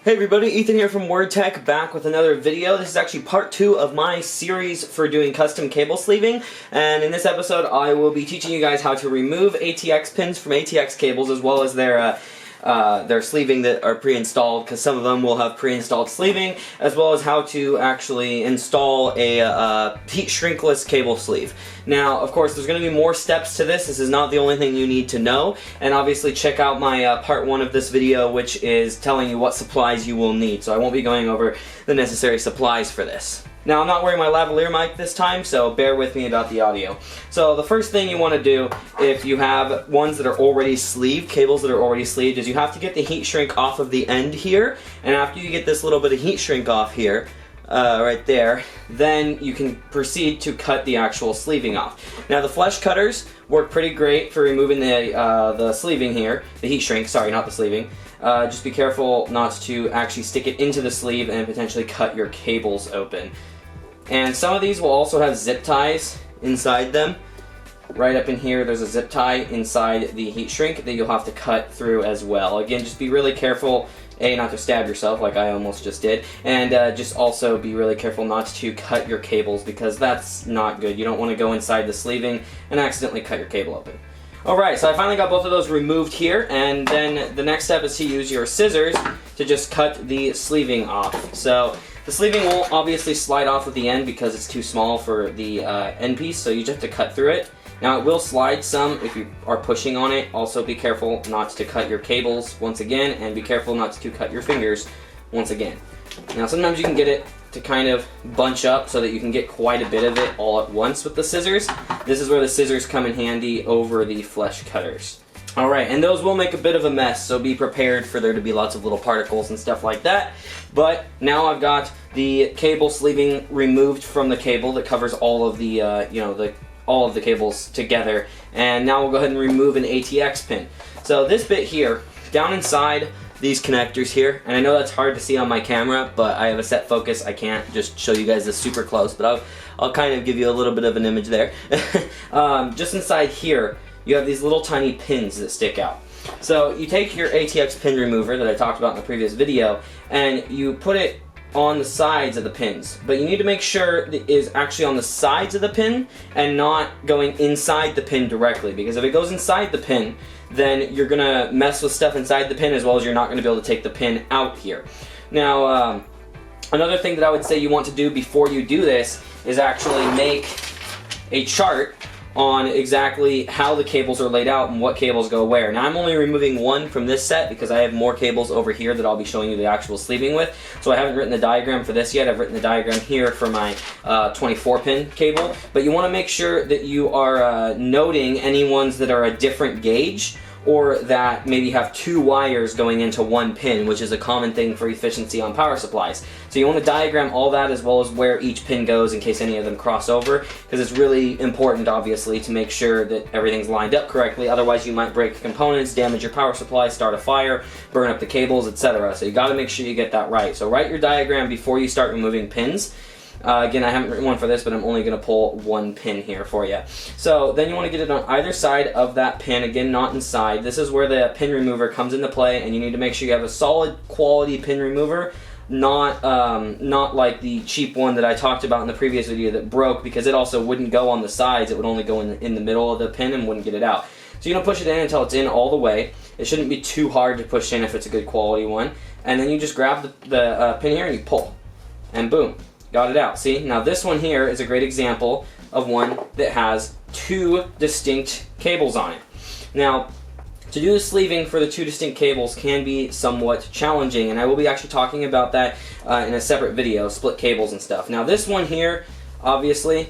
Hey everybody, Ethan here from WordTech, back with another video. This is actually part 2 of my series for doing custom cable sleeving, and in this episode I will be teaching you guys how to remove ATX pins from ATX cables, as well as their sleeving that are pre-installed, because some of them will have pre-installed sleeving, as well as how to actually install a heat shrinkless cable sleeve. Now, of course, there's going to be more steps to this. This is not the only thing you need to know, and obviously check out my part 1 of this video, which is telling you what supplies you will need. So I won't be going over the necessary supplies for this. Now, I'm not wearing my lavalier mic this time, so bear with me about the audio. So the first thing you want to do, if you have ones that are already sleeved, cables that are already sleeved, is you have to get the heat shrink off of the end here, and after you get this little bit of heat shrink off here, right there, then you can proceed to cut the actual sleeving off. Now, the flesh cutters work pretty great for removing the sleeving here, the heat shrink, sorry, not the sleeving. Just be careful not to actually stick it into the sleeve and potentially cut your cables open. And some of these will also have zip ties inside them. Right up in here, there's a zip tie inside the heat shrink that you'll have to cut through as well. Again, just be really careful, A, not to stab yourself like I almost just did, and just also be really careful not to cut your cables, because that's not good. You don't want to go inside the sleeving and accidentally cut your cable open. Alright, so I finally got both of those removed here, and then the next step is to use your scissors to just cut the sleeving off. So the sleeving won't obviously slide off at the end because it's too small for the end piece, so you just have to cut through it. Now, it will slide some if you are pushing on it. Also be careful not to cut your cables once again, and be careful not to cut your fingers once again. Now, sometimes you can get it to kind of bunch up so that you can get quite a bit of it all at once with the scissors. This is where the scissors come in handy over the flesh cutters. Alright, and those will make a bit of a mess, so be prepared for there to be lots of little particles and stuff like that. But now I've got the cable sleeving removed from the cable that covers all of the, all of the cables together, and now we'll go ahead and remove an ATX pin. So this bit here, down inside these connectors here, and I know that's hard to see on my camera, but I have a set focus. I can't just show you guys this super close, but I'll kind of give you a little bit of an image there. Just inside here, you have these little tiny pins that stick out. So you take your ATX pin remover that I talked about in the previous video, and you put it on the sides of the pins, but you need to make sure it is actually on the sides of the pin and not going inside the pin directly, because if it goes inside the pin, then you're gonna mess with stuff inside the pin, as well as you're not gonna be able to take the pin out here. Now, another thing that I would say you want to do before you do this is actually make a chart on exactly how the cables are laid out and what cables go where. Now, I'm only removing one from this set because I have more cables over here that I'll be showing you the actual sleeving with, so I haven't written the diagram for this yet. I've written the diagram here for my 24-pin cable, but you want to make sure that you are noting any ones that are a different gauge, or that maybe have 2 wires going into 1 pin, which is a common thing for efficiency on power supplies. So you want to diagram all that, as well as where each pin goes in case any of them cross over, because it's really important, obviously, to make sure that everything's lined up correctly. Otherwise, you might break components, damage your power supply, start a fire, burn up the cables, etc. So you got to make sure you get that right. So write your diagram before you start removing pins. Again, I haven't written one for this, but I'm only going to pull 1 pin here for you. So then you want to get it on either side of that pin, again, not inside. This is where the pin remover comes into play, and you need to make sure you have a solid quality pin remover, not like the cheap one that I talked about in the previous video that broke, because it also wouldn't go on the sides. It would only go in the middle of the pin and wouldn't get it out. So you're going to push it in until it's in all the way. It shouldn't be too hard to push in if it's a good quality one. And then you just grab the pin here and you pull. And boom. Got it out. See? Now this one here is a great example of one that has 2 distinct cables on it. Now, to do the sleeving for the 2 distinct cables can be somewhat challenging, and I will be actually talking about that in a separate video, split cables and stuff. Now this one here, obviously,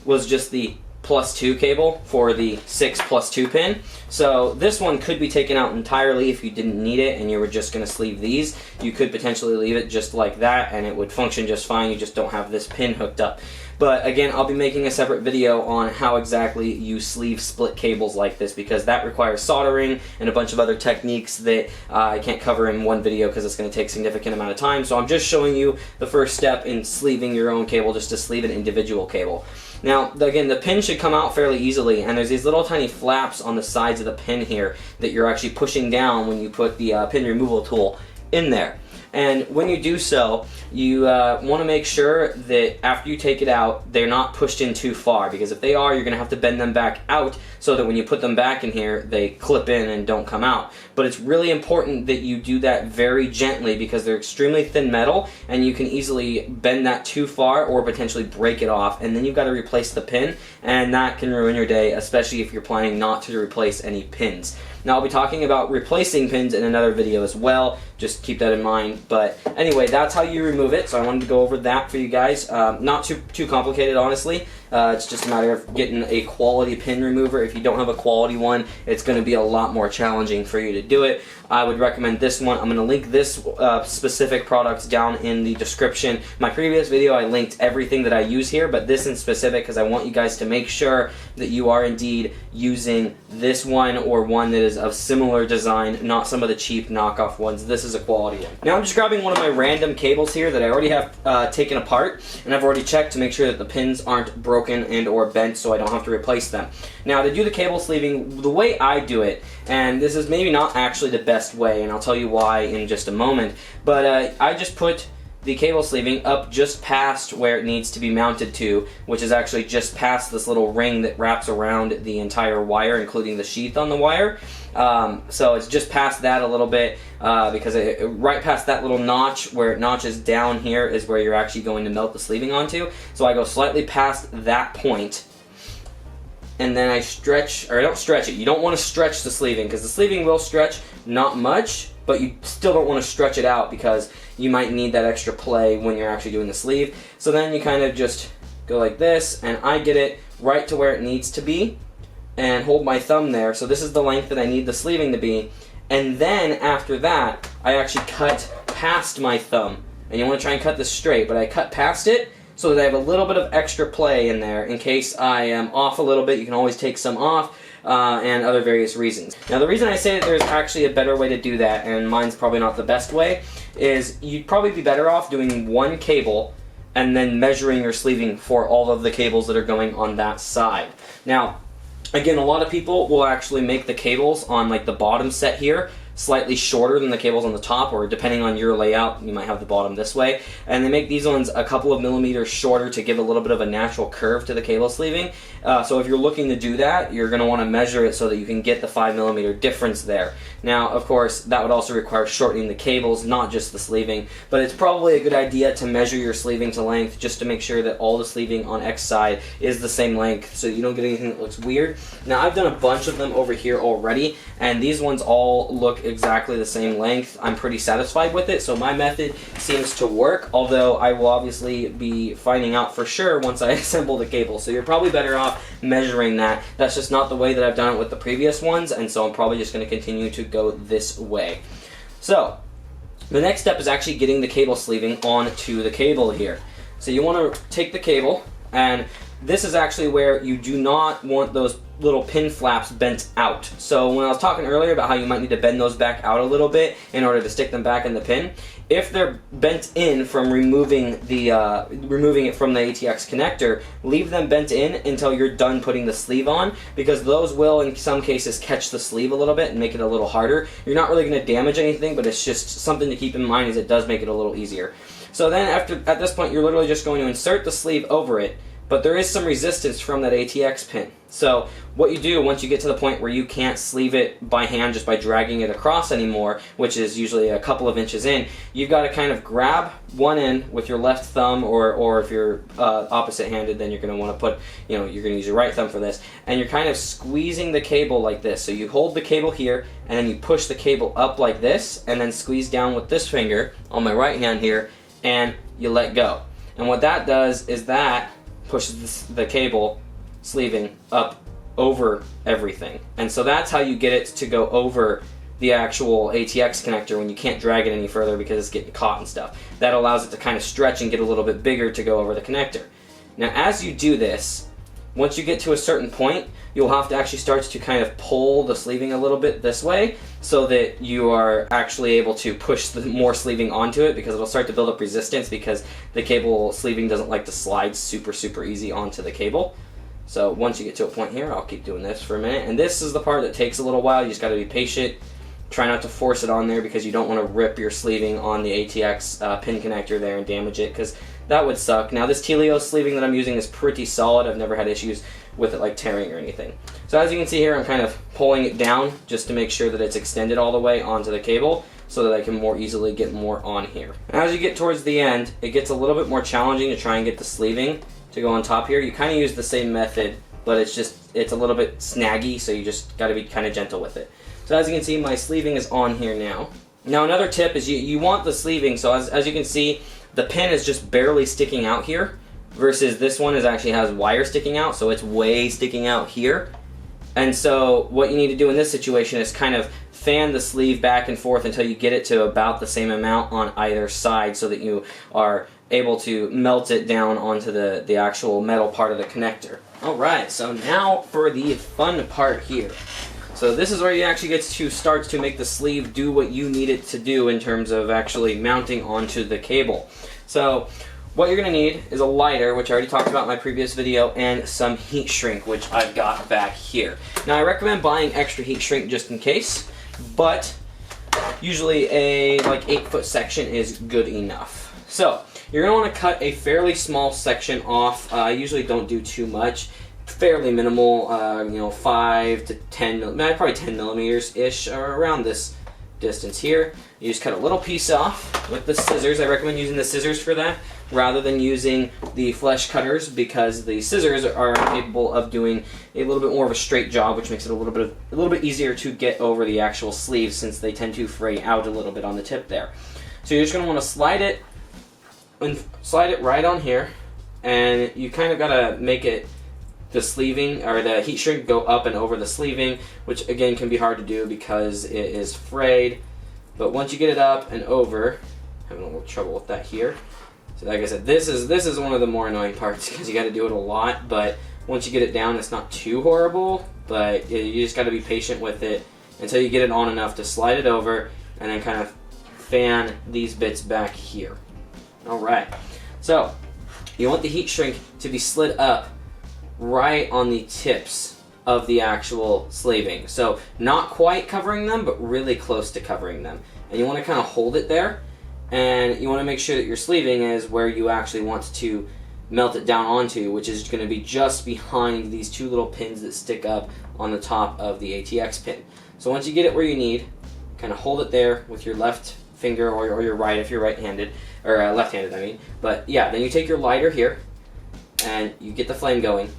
was just the +2 cable for the 6+2 pin. So this one could be taken out entirely if you didn't need it and you were just going to sleeve these. You could potentially leave it just like that and it would function just fine. You just don't have this pin hooked up. But again, I'll be making a separate video on how exactly you sleeve split cables like this, because that requires soldering and a bunch of other techniques that I can't cover in one video because it's going to take a significant amount of time. So I'm just showing you the first step in sleeving your own cable, just to sleeve an individual cable. Now, again, the pin should come out fairly easily, and there's these little tiny flaps on the sides of the pin here that you're actually pushing down when you put the pin removal tool in there. And when you do so, you want to make sure that after you take it out, they're not pushed in too far, because if they are, you're going to have to bend them back out so that when you put them back in here, they clip in and don't come out. But it's really important that you do that very gently, because they're extremely thin metal and you can easily bend that too far or potentially break it off, and then you've got to replace the pin, and that can ruin your day, especially if you're planning not to replace any pins. Now, I'll be talking about replacing pins in another video as well. Just keep that in mind. But anyway, that's how you remove it. So I wanted to go over that for you guys. Not too complicated, honestly. It's just a matter of getting a quality pin remover. If you don't have a quality one, it's going to be a lot more challenging for you to do it. I would recommend this one. I'm going to link this specific product down in the description. My previous video, I linked everything that I use here, but this in specific, because I want you guys to make sure that you are indeed using this one, or one that is of similar design, not some of the cheap knockoff ones. This is a quality one. Now I'm just grabbing one of my random cables here that I already have taken apart, and I've already checked to make sure that the pins aren't broken and or bent, so I don't have to replace them. Now, to do the cable sleeving, the way I do it, and this is maybe not actually the best way, and I'll tell you why in just a moment, but I just put the cable sleeving up just past where it needs to be mounted to, which is actually just past this little ring that wraps around the entire wire, including the sheath on the wire. So it's just past that a little bit, because right past that little notch where it notches down here is where you're actually going to melt the sleeving onto. So I go slightly past that point, and then I stretch, or I don't stretch it. You don't want to stretch the sleeving, because the sleeving will stretch, not much, but you still don't want to stretch it out because you might need that extra play when you're actually doing the sleeve. So then you kind of just go like this, and I get it right to where it needs to be, and hold my thumb there. So this is the length that I need the sleeving to be. And then after that, I actually cut past my thumb. And you want to try and cut this straight, but I cut past it so that I have a little bit of extra play in there in case I am off a little bit. You can always take some off. And other various reasons. Now, the reason I say that there's actually a better way to do that, and mine's probably not the best way, is you'd probably be better off doing one cable and then measuring your sleeving for all of the cables that are going on that side. Now, again, a lot of people will actually make the cables on like the bottom set here slightly shorter than the cables on the top, or depending on your layout, you might have the bottom this way, and they make these ones a couple of millimeters shorter to give a little bit of a natural curve to the cable sleeving. So if you're looking to do that, you're going to want to measure it so that you can get the 5mm difference there. Now, of course, that would also require shortening the cables, not just the sleeving, but it's probably a good idea to measure your sleeving to length just to make sure that all the sleeving on X side is the same length so you don't get anything that looks weird. Now, I've done a bunch of them over here already, and these ones all look exactly the same length. I'm pretty satisfied with it, so my method seems to work, although I will obviously be finding out for sure once I assemble the cable. So you're probably better off measuring that. That's just not the way that I've done it with the previous ones, and so I'm probably just going to continue to go this way. So the next step is actually getting the cable sleeving onto the cable here. So you want to take the cable, and this is actually where you do not want those little pin flaps bent out. So when I was talking earlier about how you might need to bend those back out a little bit in order to stick them back in the pin, if they're bent in from removing it from the ATX connector, leave them bent in until you're done putting the sleeve on, because those will in some cases catch the sleeve a little bit and make it a little harder. You're not really going to damage anything, but it's just something to keep in mind, as it does make it a little easier. So then at this point, you're literally just going to insert the sleeve over it, but there is some resistance from that ATX pin. So what you do once you get to the point where you can't sleeve it by hand just by dragging it across anymore, which is usually a couple of inches in, you've got to kind of grab one end with your left thumb, or if you're opposite-handed, then you're going to want to put, you're going to use your right thumb for this, and you're kind of squeezing the cable like this. So you hold the cable here, and then you push the cable up like this, and then squeeze down with this finger on my right hand here, and you let go. And what that does is that pushes the cable sleeving up over everything. And so that's how you get it to go over the actual ATX connector when you can't drag it any further because it's getting caught and stuff. That allows it to kind of stretch and get a little bit bigger to go over the connector. Now, as you do this, once you get to a certain point, you'll have to actually start to kind of pull the sleeving a little bit this way so that you are actually able to push more sleeving onto it, because it'll start to build up resistance because the cable sleeving doesn't like to slide super easy onto the cable. So once you get to a point here, I'll keep doing this for a minute. And this is the part that takes a little while. You just got to be patient Try not to force it on there because you don't want to rip your sleeving on the ATX pin connector there and damage it, because that would suck. Now this Telio sleeving that I'm using is pretty solid. I've never had issues with it like tearing or anything. So as you can see here, I'm kind of pulling it down just to make sure that it's extended all the way onto the cable so that I can more easily get more on here. And as you get towards the end, it gets a little bit more challenging to try and get the sleeving to go on top here. You kind of use the same method, but it's a little bit snaggy, so you just got to be kind of gentle with it. So as you can see, my sleeving is on here now. Now another tip is you want the sleeving, so as you can see, the pin is just barely sticking out here, versus this one actually has wire sticking out, so it's way sticking out here. And so what you need to do in this situation is kind of fan the sleeve back and forth until you get it to about the same amount on either side, so that you are able to melt it down onto the actual metal part of the connector. Alright, so now for the fun part here. So this is where you actually get to start to make the sleeve do what you need it to do in terms of actually mounting onto the cable. So what you're going to need is a lighter, which I already talked about in my previous video, and some heat shrink, which I've got back here. Now I recommend buying extra heat shrink just in case, but usually a like 8-foot section is good enough. So you're going to want to cut a fairly small section off. I usually don't do too much. Fairly minimal, 5 to 10, probably 10 millimeters ish, or around this distance here. You just cut a little piece off with the scissors. I recommend using the scissors for that rather than using the flesh cutters, because the scissors are capable of doing a little bit more of a straight job, which makes it a little bit easier to get over the actual sleeve, since they tend to fray out a little bit on the tip there. So you're just going to want to slide it right on here, and you kind of got to make it the sleeving or the heat shrink go up and over the sleeving, which again can be hard to do because it is frayed. But once you get it up and over, having a little trouble with that here. So like I said, this is one of the more annoying parts because you got to do it a lot. But once you get it down, it's not too horrible. But you just got to be patient with it until you get it on enough to slide it over and then kind of fan these bits back here. All right. So you want the heat shrink to be slid up right on the tips of the actual sleeving. So not quite covering them, but really close to covering them. And you want to kind of hold it there, and you want to make sure that your sleeving is where you actually want to melt it down onto, which is going to be just behind these two little pins that stick up on the top of the ATX pin. So once you get it where you need, kind of hold it there with your left finger or your right if you're right-handed, or left-handed I mean. But yeah, then you take your lighter here and you get the flame going.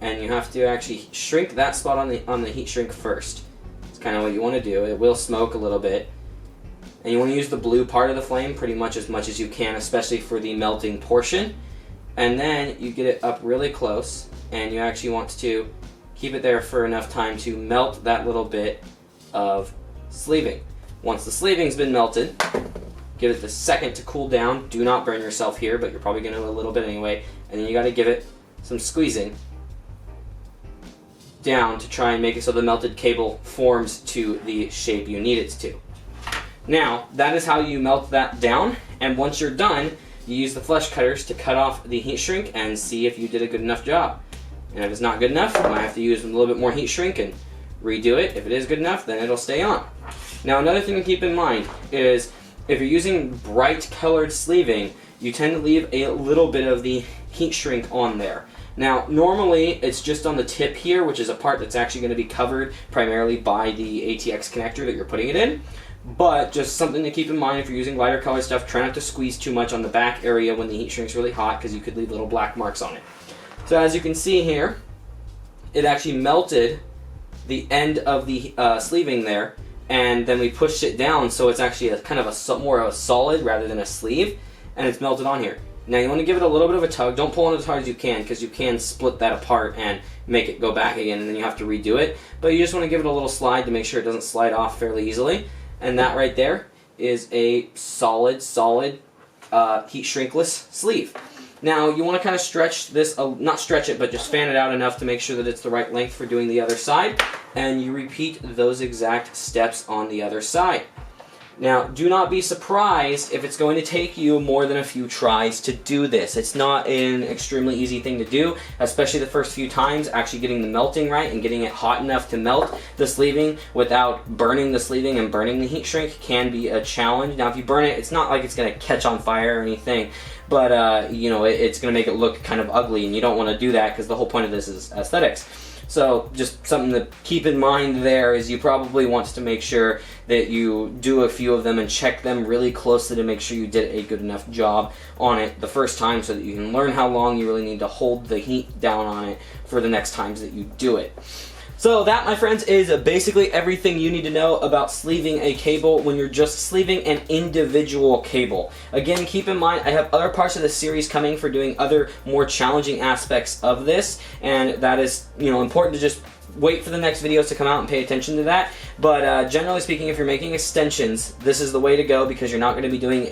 And you have to actually shrink that spot on the heat shrink first. It's kind of what you want to do. It will smoke a little bit. And you want to use the blue part of the flame pretty much as you can, especially for the melting portion. And then you get it up really close, and you actually want to keep it there for enough time to melt that little bit of sleeving. Once the sleeving's been melted, give it the second to cool down. Do not burn yourself here, but you're probably going to a little bit anyway. And then you got to give it some squeezing down to try and make it so the melted cable forms to the shape you need it to. Now, that is how you melt that down, and once you're done, you use the flesh cutters to cut off the heat shrink and see if you did a good enough job. And if it's not good enough, you might have to use a little bit more heat shrink and redo it. If it is good enough, then it'll stay on. Now, another thing to keep in mind is if you're using bright colored sleeving, you tend to leave a little bit of the heat shrink on there. Now, normally it's just on the tip here, which is a part that's actually going to be covered primarily by the ATX connector that you're putting it in. But just something to keep in mind if you're using lighter color stuff, try not to squeeze too much on the back area when the heat shrink's really hot, because you could leave little black marks on it. So as you can see here, it actually melted the end of the sleeving there, and then we pushed it down so it's actually kind of more of a solid rather than a sleeve, and it's melted on here. Now you want to give it a little bit of a tug. Don't pull on it as hard as you can, because you can split that apart and make it go back again, and then you have to redo it. But you just want to give it a little slide to make sure it doesn't slide off fairly easily. And that right there is a solid heat shrinkless sleeve. Now you want to kind of stretch this, not stretch it, but just fan it out enough to make sure that it's the right length for doing the other side. And you repeat those exact steps on the other side. Now, do not be surprised if it's going to take you more than a few tries to do this. It's not an extremely easy thing to do, especially the first few times. Actually getting the melting right and getting it hot enough to melt the sleeving without burning the sleeving and burning the heat shrink can be a challenge. Now, if you burn it, it's not like it's going to catch on fire or anything, but you know, it's going to make it look kind of ugly, and you don't want to do that because the whole point of this is aesthetics. So just something to keep in mind there is you probably want to make sure that you do a few of them and check them really closely to make sure you did a good enough job on it the first time so that you can learn how long you really need to hold the heat down on it for the next times that you do it. So that, my friends, is basically everything you need to know about sleeving a cable when you're just sleeving an individual cable. Again, keep in mind, I have other parts of the series coming for doing other more challenging aspects of this, and that is, you know, important to just wait for the next videos to come out and pay attention to that. But generally speaking, if you're making extensions, this is the way to go because you're not going to be dealing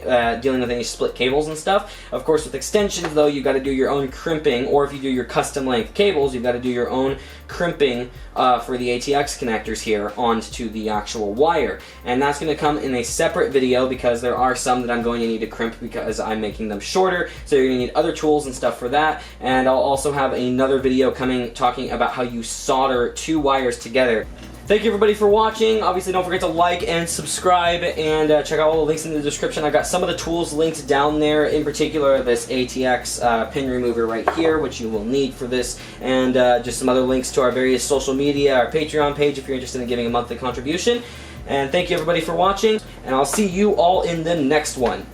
with any split cables and stuff. Of course, with extensions, though, you've got to do your own crimping, or if you do your custom length cables, you've got to do your own crimping for the ATX connectors here onto the actual wire. And that's going to come in a separate video because there are some that I'm going to need to crimp because I'm making them shorter, so you're going to need other tools and stuff for that. And I'll also have another video coming talking about how you solder two wires together. Thank you everybody for watching. Obviously don't forget to like and subscribe, and check out all the links in the description. I've got some of the tools linked down there, in particular this ATX pin remover right here, which you will need for this, and just some other links to our various social media, our Patreon page if you're interested in giving a monthly contribution. And thank you everybody for watching, and I'll see you all in the next one.